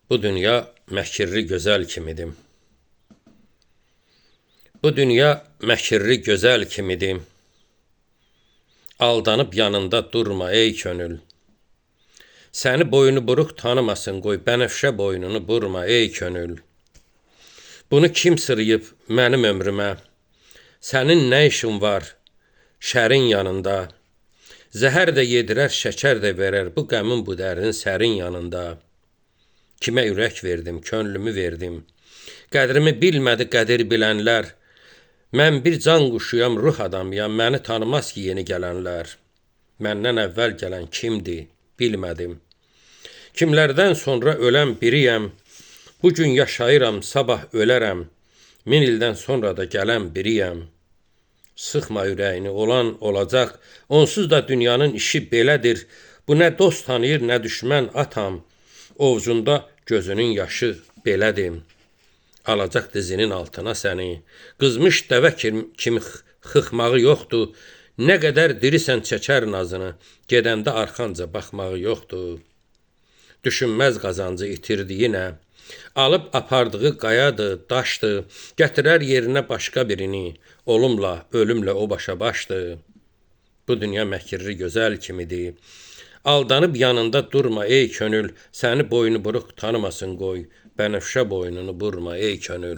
Bu dünya məkirli gözəl kimidim. Bu dünya məkirli gözəl kimidim. Aldanıb yanında durma ey könül. Səni boynu buruq tanımasın, qoy bənəfşə boynunu burma ey könül. Bunu kim sırıyıb mənim ömrümə? Sənin nə işin var şərin yanında? Zəhər də yedirər, şəkər də verər, bu qəmin bu dərdin sərin yanında. Kimə ürək verdim, könlümü verdim. Qədrimi bilmədi qədir bilənlər. Mən bir can quşuyam, ruh adamıyam, məni tanımaz ki yeni gələnlər. Məndən əvvəl gələn kimdir, bilmədim. Kimlərdən sonra ölən biriyəm. Bugün yaşayıram, sabah ölərəm. 1000 ildən sonra da gələn biriyəm. Sıxma ürəyini, olan olacaq. Onsuz da dünyanın işi belədir. Bu nə dost tanıyır, nə düşmən atam. Ovucunda gözünün yaşı belədir. Alacaq dizinin altına səni. Qızmış dəvə kimi xıxmağı yoxdur. Nə qədər dirisən çəkər nazını. Gedəndə arxanca baxmağı yoxdur. Düşünməz qazancı itirdiyi nə? Alıb apardığı qayadır, daşdır. Gətirər yerinə başqa birini. Olumla, ölümlə o başa başdır. Bu dünya məkirli gözəl kimidir. Aldanıb yanında durma ey könül. Səni boynu buruq tanımasın qoy. Bənəfşə boynunu burma ey könül.